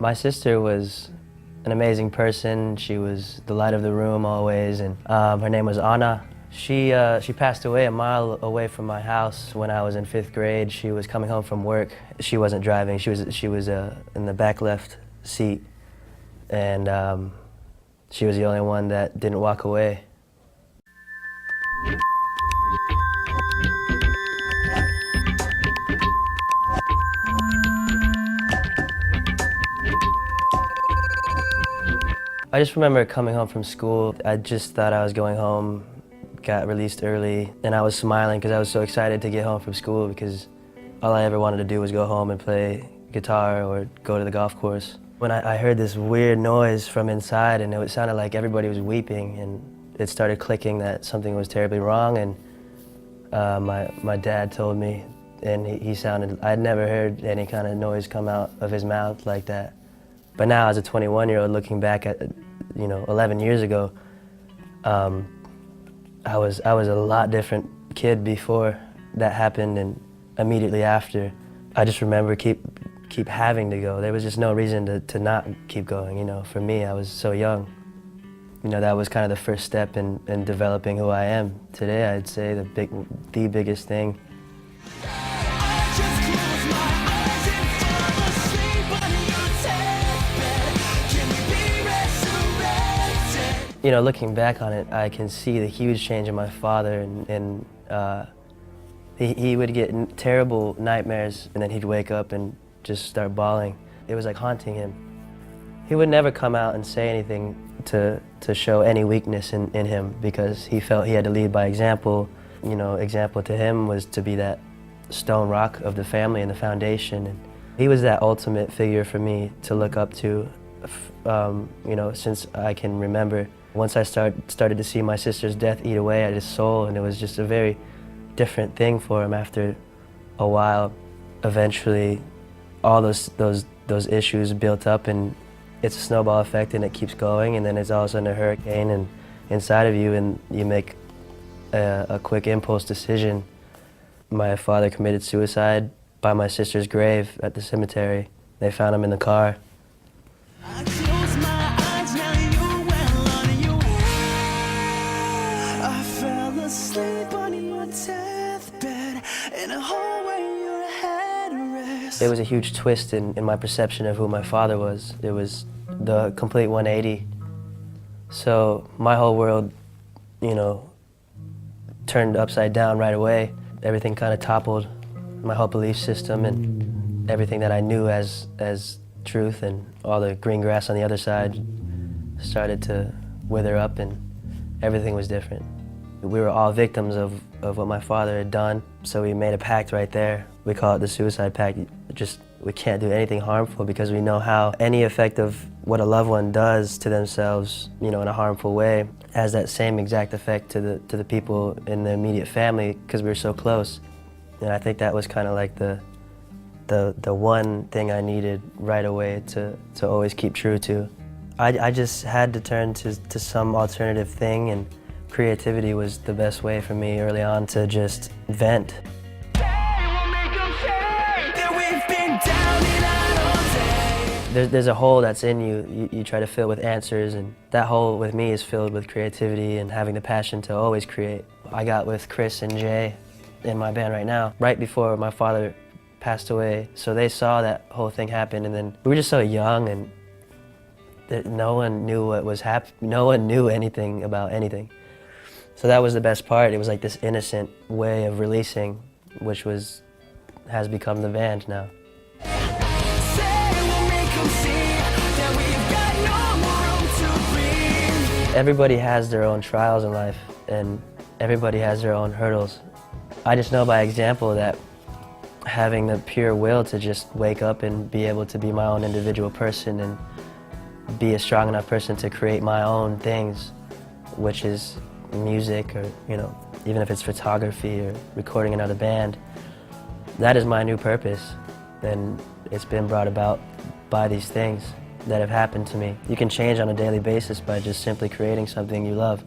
My sister was an amazing person. She was the light of the room always, and her name was Anna. She passed away a mile away from my house when I was in 5th grade. She was coming home from work. She wasn't driving. She was in the back left seat, and she was the only one that didn't walk away. I just remember coming home from school. I just thought I was going home, got released early, and I was smiling because I was so excited to get home from school because all I ever wanted to do was go home and play guitar or go to the golf course. When I heard this weird noise from inside, and it sounded like everybody was weeping, and it started clicking that something was terribly wrong, and my dad told me, and he sounded, I'd never heard any kind of noise come out of his mouth like that. But now, as a 21-year-old, looking back at, 11 years ago, I was a lot different kid before that happened, and immediately after, I just remember keep having to go. There was just no reason to not keep going. For me, I was so young. That was kind of the first step in developing who I am today. I'd say the biggest thing. Looking back on it, I can see the huge change in my father, and he would get terrible nightmares, and then he'd wake up and just start bawling. It was like haunting him. He would never come out and say anything to show any weakness in him because he felt he had to lead by example. Example to him was to be that stone rock of the family and the foundation. And he was that ultimate figure for me to look up to, since I can remember. Once I started to see my sister's death eat away at his soul, and it was just a very different thing for him after a while. Eventually, all those issues built up, and it's a snowball effect, and it keeps going, and then it's all of a sudden a hurricane and inside of you, and you make a quick impulse decision. My father committed suicide by my sister's grave at the cemetery. They found him in the car. There was a huge twist in my perception of who my father was. It was the complete 180. So my whole world, turned upside down right away. Everything kind of toppled, my whole belief system and everything that I knew as truth, and all the green grass on the other side started to wither up, and everything was different. We were all victims of what my father had done, so we made a pact right there. We call it the suicide pact. We can't do anything harmful because we know how any effect of what a loved one does to themselves, in a harmful way, has that same exact effect to the people in the immediate family because we were so close. And I think that was kind of like the one thing I needed right away to always keep true to. I just had to turn to some alternative thing, and creativity was the best way for me early on to just vent. There's a hole that's in you. You try to fill with answers, and that hole with me is filled with creativity and having the passion to always create. I got with Chris and Jay in my band right now, right before my father passed away, so they saw that whole thing happen, and then we were just so young, and no one knew what was happening. No one knew anything about anything. So that was the best part. It was like this innocent way of releasing, which has become the band now. Everybody has their own trials in life, and everybody has their own hurdles. I just know by example that having the pure will to just wake up and be able to be my own individual person and be a strong enough person to create my own things, which is music, or even if it's photography or recording another band, that is my new purpose, and it's been brought about by these things that have happened to me. You can change on a daily basis by just simply creating something you love.